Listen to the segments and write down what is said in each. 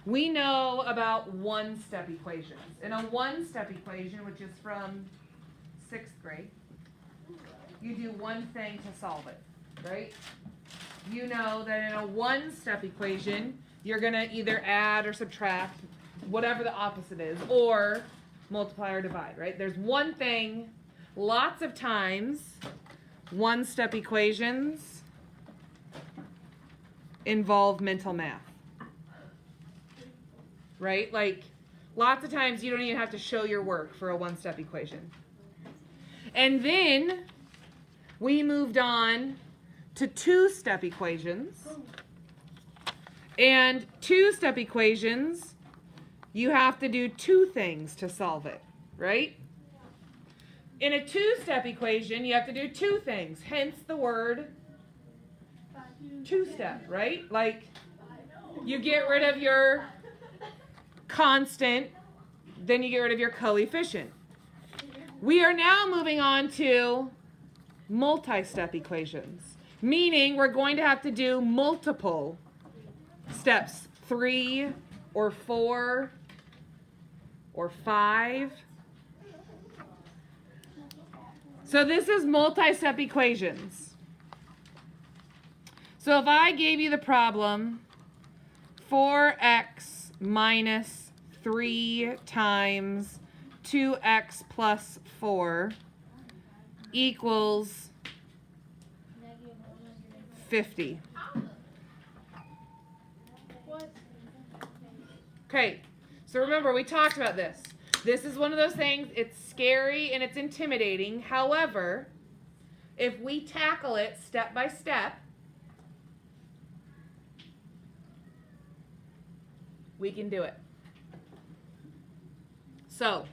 we know about one-step equations. In a one-step equation, which is from 6th grade, you do one thing to solve it, right? You know that in a one-step equation, you're going to either add or subtract, whatever the opposite is, or multiply or divide, right? There's one thing. Lots of times, one-step equations involve mental math, right? Like, lots of times you don't even have to show your work for a one-step equation. And then we moved on to two-step equations. And two-step equations, you have to do two things to solve it, right? In a two-step equation, you have to do two things, hence the word two-step, right? Like, you get rid of your constant, then you get rid of your coefficient. We are now moving on to multi-step equations, meaning we're going to have to do multiple steps, 3 or 4 or 5. So this is multi-step equations. So if I gave you the problem 4x minus 3 times 2x plus 4 equals 50. Okay, so remember we talked about this. This is one of those things, it's scary and it's intimidating. However, if we tackle it step by step, we can do it. So,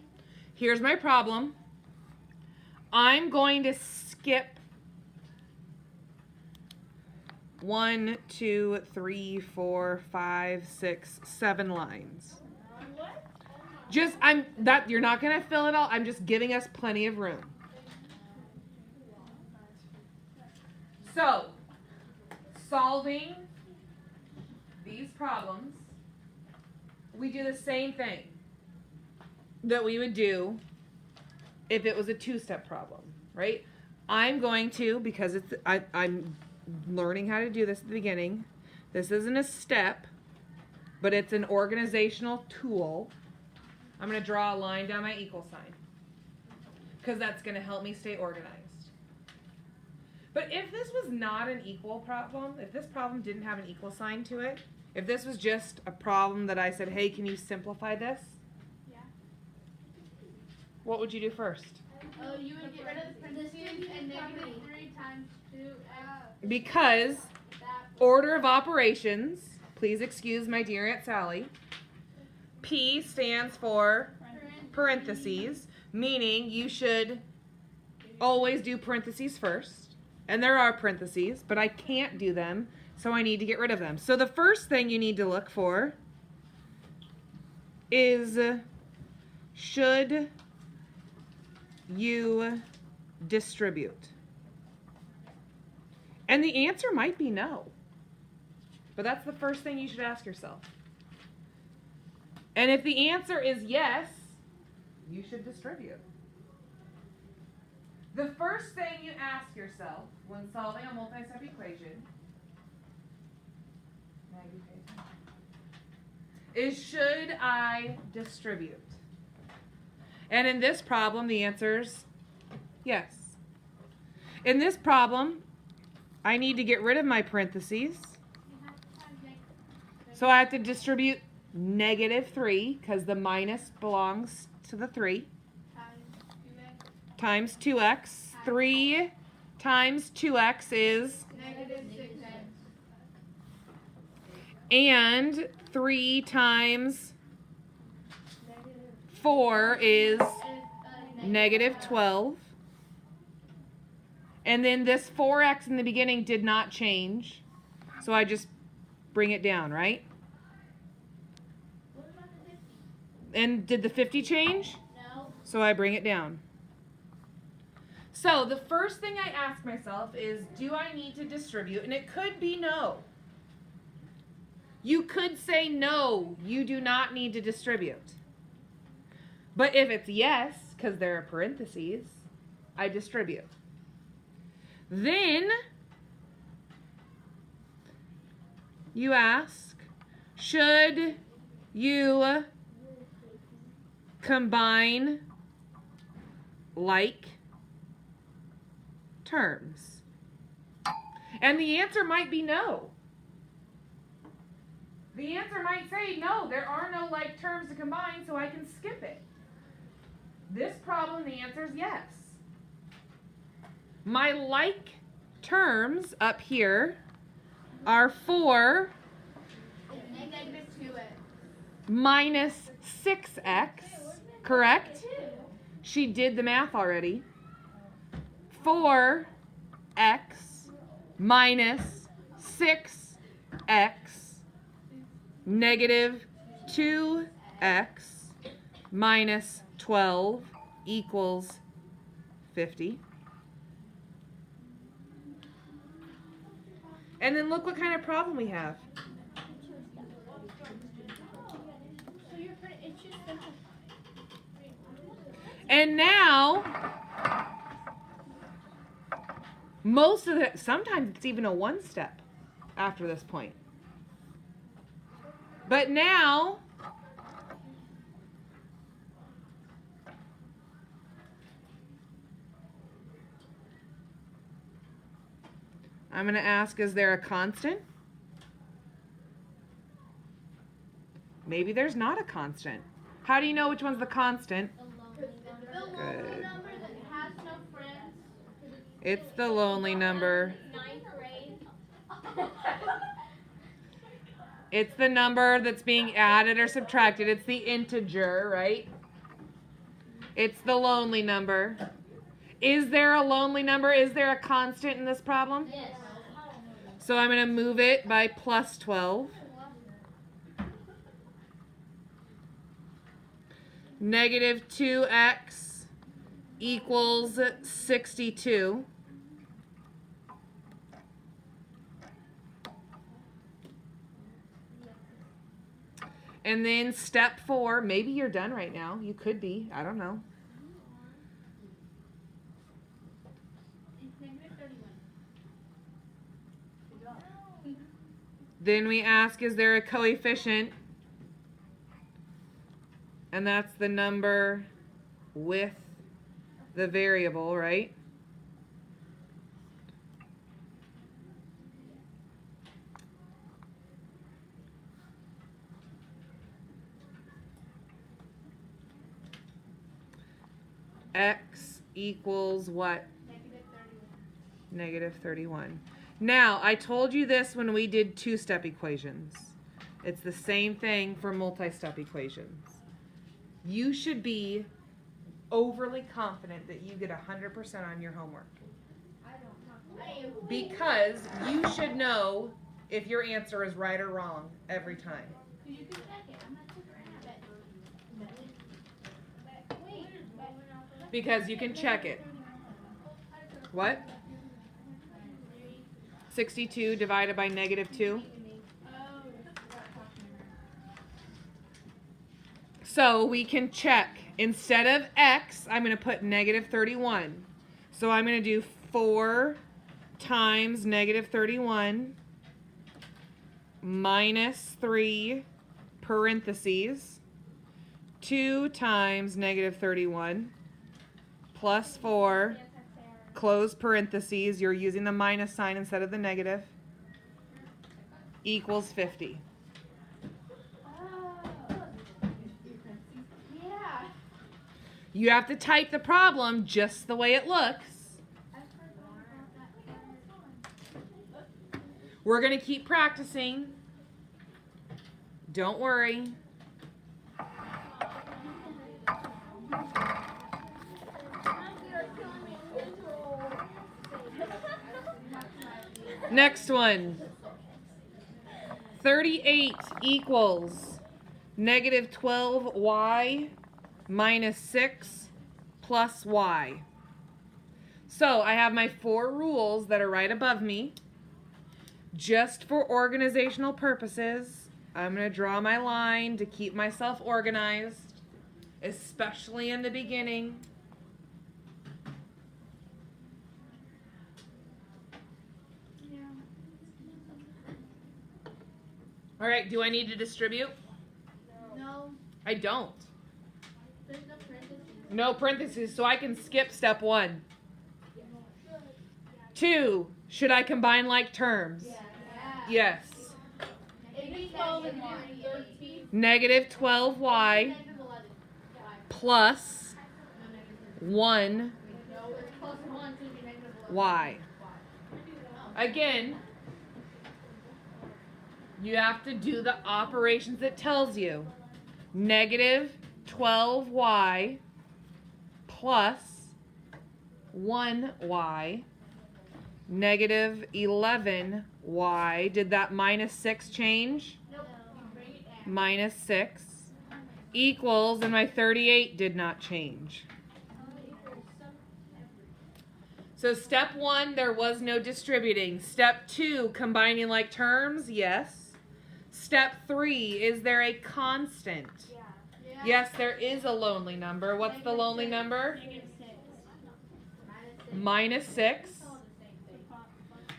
here's my problem. I'm going to skip 1, 2, 3, 4, 5, 6, 7 lines. You're not going to fill it all. I'm just giving us plenty of room. So, solving these problems, we do the same thing that we would do if it was a two-step problem, right? I'm going to, because I'm learning how to do this at the beginning. This isn't a step, but it's an organizational tool. I'm going to draw a line down my equal sign because that's going to help me stay organized. But if this was not an equal problem, if this problem didn't have an equal sign to it, if this was just a problem that I said, hey, can you simplify this? Yeah. What would you do first? You would get rid of the parentheses and negative 3 times 2x. Because order of operations, please excuse my dear Aunt Sally, P stands for parentheses, meaning you should always do parentheses first. And there are parentheses, but I can't do them, so I need to get rid of them. So the first thing you need to look for is, should you distribute? And the answer might be no. But that's the first thing you should ask yourself. And if the answer is yes, you should distribute. The first thing you ask yourself when solving a multi-step equation is, should I distribute? And in this problem, the answer is yes. In this problem, I need to get rid of my parentheses. So I have to distribute -3 because the minus belongs to the 3. Times 2x. 3 times 2x is -6x. and 3 times 4 is -12. And then this 4x in the beginning did not change. So I just bring it down, right? What about the 50? And did the 50 change? No. So I bring it down. So the first thing I ask myself is, do I need to distribute? And it could be no. You could say no, you do not need to distribute. But if it's yes, because there are parentheses, I distribute. Then you ask, should you combine like terms? And the answer might be no. The answer might say, no, there are no like terms to combine, so I can skip it. This problem, the answer is yes. My like terms up here are 4 minus 6x, correct? She did the math already. 4x minus 6x negative 2x minus 12 equals 50. And then look what kind of problem we have. And now, most of it, sometimes it's even a one step after this point. But now, I'm going to ask, is there a constant? Maybe there's not a constant. How do you know which one's the constant? Good. It's the lonely number. It's the number that's being added or subtracted. It's the integer, right? It's the lonely number. Is there a lonely number? Is there a constant in this problem? Yes. So I'm going to move it by plus 12. Negative 2x equals 62. And then step 4, maybe you're done right now. You could be, I don't know. Then we ask, is there a coefficient? And that's the number with the variable, right? X equals what? Negative 31. Now, I told you this when we did two-step equations. It's the same thing for multi-step equations. You should be overly confident that you get 100% on your homework. Because you should know if your answer is right or wrong every time. Because you can check it. What? 62 divided by negative 2. So we can check. Instead of x, I'm going to put negative 31. So I'm going to do 4 times negative 31 minus 3 parentheses 2 times negative 31 plus 4 close parentheses. You're using the minus sign instead of the negative equals 50. You have to type the problem just the way it looks. We're going to keep practicing. Don't worry. Next one. 38 equals negative 12y minus 6 plus y. So I have my 4 rules that are right above me. Just for organizational purposes, I'm going to draw my line to keep myself organized, especially in the beginning. All right, do I need to distribute? No. I don't. There's no parentheses. No parentheses, so I can skip step 1. 2, should I combine like terms? Yeah. Yes. Negative 12y plus 1y. Again, you have to do the operations it tells you. Negative 12y plus 1y. Negative 11y. Did that minus 6 change? Nope. Minus 6 equals, and my 38 did not change. So step 1, there was no distributing. Step 2, combining like terms, yes. Step 3, is there a constant? Yeah. Yes, there is a lonely number. What's the lonely number? Minus 6.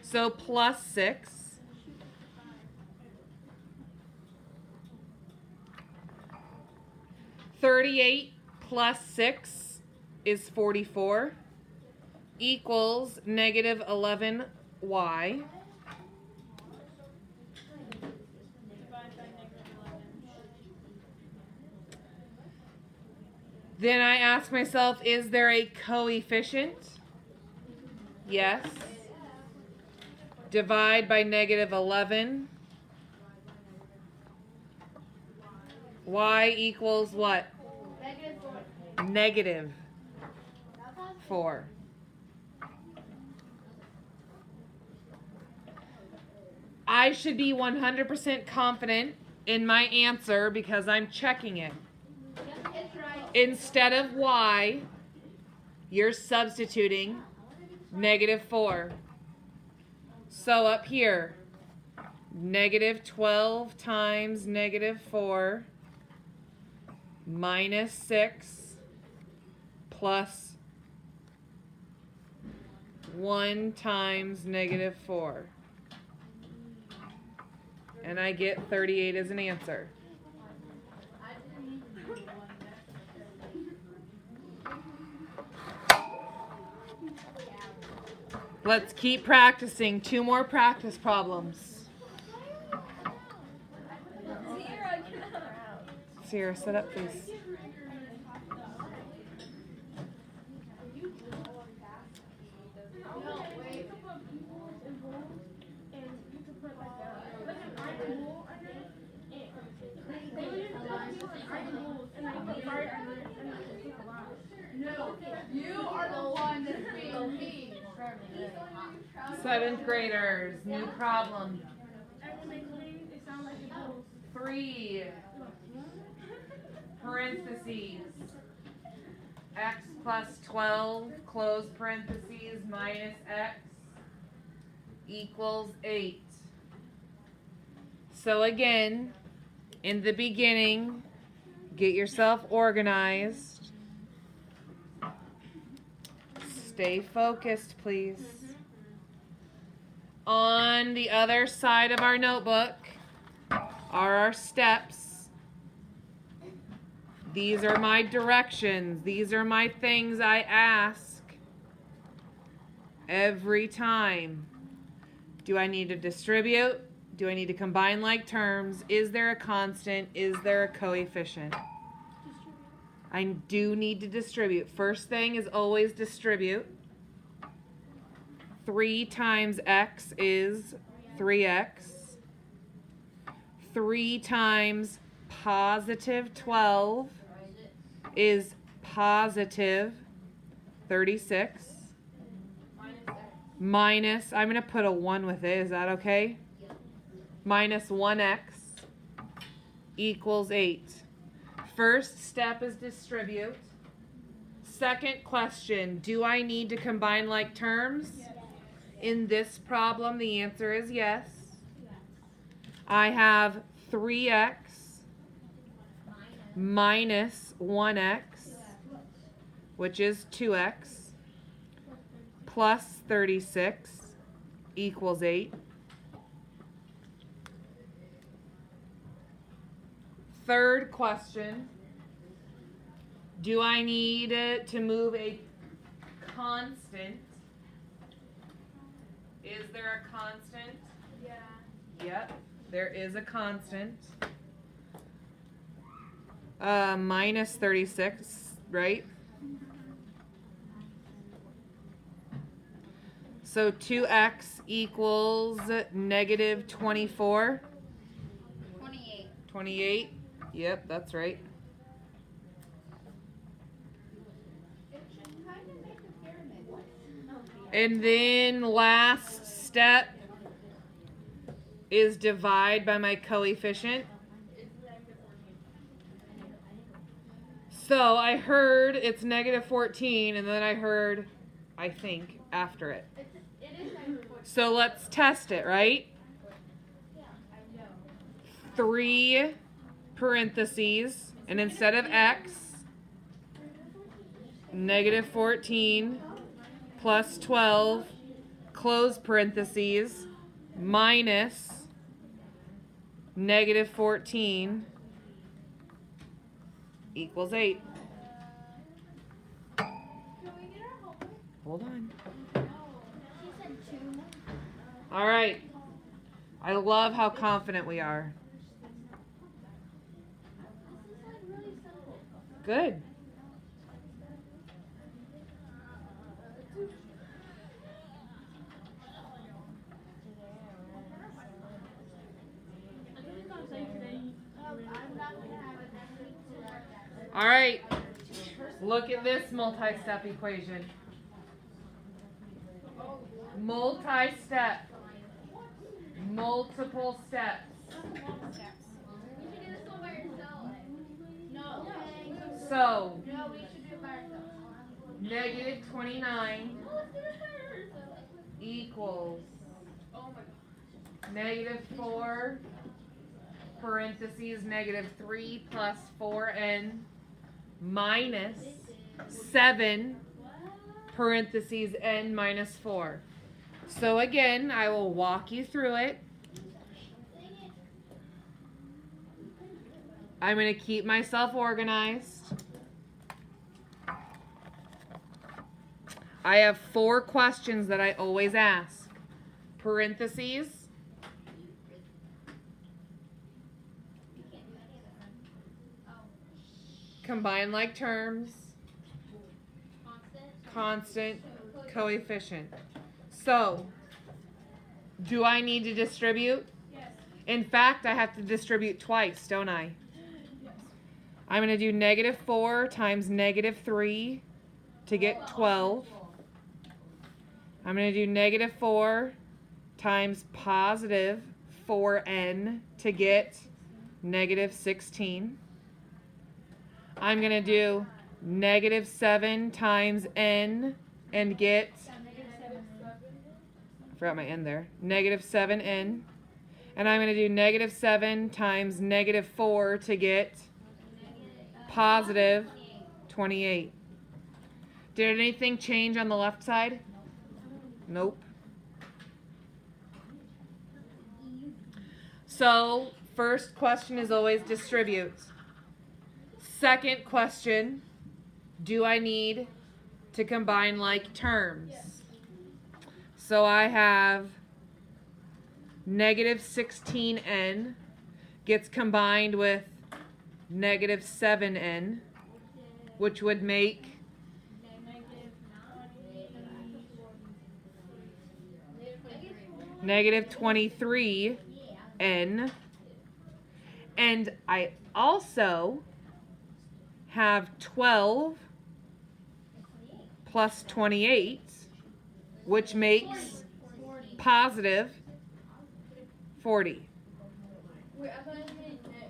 So plus 6. $38 plus 6 is 44 equals negative 11y. Then I ask myself, is there a coefficient? Yes. Divide by negative 11. Y equals what? Negative 4. I should be 100% confident in my answer because I'm checking it. Instead of y, you're substituting negative 4. So up here, negative 12 times negative 4 minus 6 plus 1 times negative 4. And I get 38 as an answer. Let's keep practicing. 2 more practice problems. Sierra, sit up, please. No, you are the one that's being mean. 7th graders, new problem. 3 parentheses. X plus 12, close parentheses, minus x equals 8. So again, in the beginning, get yourself organized. Stay focused, please. On the other side of our notebook are our steps. These are my directions. These are my things I ask every time. Do I need to distribute? Do I need to combine like terms? Is there a constant? Is there a coefficient? I do need to distribute. First thing is always distribute. 3 times x is 3x. 3 times positive 12 is positive 36. Minus, I'm going to put a 1 with it. Is that okay? Minus 1x equals 8. First step is distribute. Second question, do I need to combine like terms? Yes. In this problem, the answer is yes. I have 3x minus 1x, which is 2x, plus 36 equals 8. Third question, do I need to move a constant? Is there a constant? Yeah. Yep, there is a constant. Minus 36, right? So 2x equals negative 24. 28. 28. Yep, that's right. It should kind of make a pyramid. What? And then last step is divide by my coefficient. So I heard it's negative 14, and then I heard, I think, after it. It is negative 14. So let's test it, right? Yeah, I know. 3 parentheses, and instead of x, negative 14 plus 12, close parentheses, minus negative 14 equals 8. Can we get our homework? Hold on. No. She said 2. All right. I love how confident we are. This is like really simple. Good. I'm not gonna have it next week. All right. Look at this multi-step equation. Multi-step. Multiple steps. You should do this one by yourself. No. So, No, we should do it by ourselves. negative 29 No, let's do it by ourselves. equals negative 4 parentheses negative 3 plus 4n minus 7 parentheses n minus 4. So again, I will walk you through it. I'm going to keep myself organized. I have 4 questions that I always ask. Parentheses, combine like terms, constant, coefficient. So, do I need to distribute? Yes. In fact, I have to distribute twice, don't I? Yes. I'm going to do negative 4 times negative 3 to get 12. I'm going to do negative 4 times positive 4n to get negative 16. I'm going to do negative 7 times n and get, I forgot my n there, negative 7n. And I'm going to do negative 7 times negative 4 to get positive 28. Did anything change on the left side? Nope. So, first question is always distribute. Second question, do I need to combine like terms? Yes. So I have negative 16n gets combined with negative 7n, which would make negative 23n. And I also have 12 plus 28, which makes positive 40. Wait, I thought it meant next.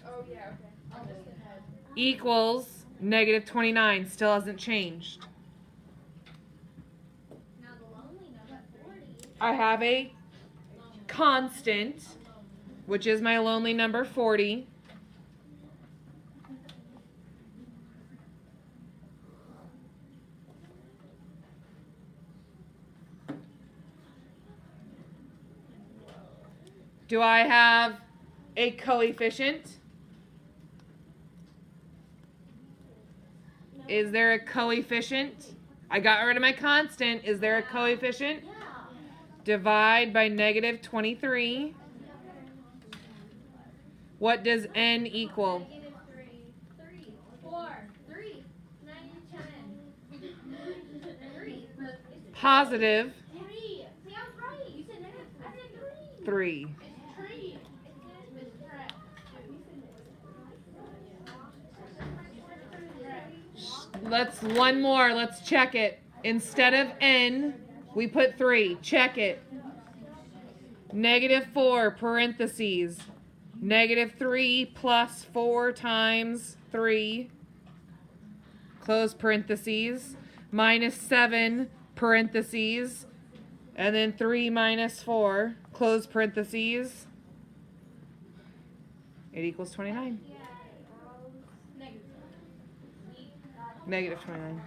Oh, yeah, okay. I'll just ahead. Equals negative 29. Still hasn't changed. Now the lonely number 40. I have a constant which is my lonely number 40. Do I have a coefficient? Is there a coefficient? I got rid of my constant. Is there a coefficient? Divide by negative 23. What does n equal? Negative 3. 4. 3. 9 and 10. 3. Positive 3. See, I was right. You said negative. I said 3. 3. It's 3. It's correct. Let's one more. Let's check it. Instead of n, we put 3. Check it. Negative 4 parentheses. Negative 3 plus 4 times 3. Close parentheses. Minus 7 parentheses. And then 3 minus 4. Close parentheses. It equals 29. Negative 29.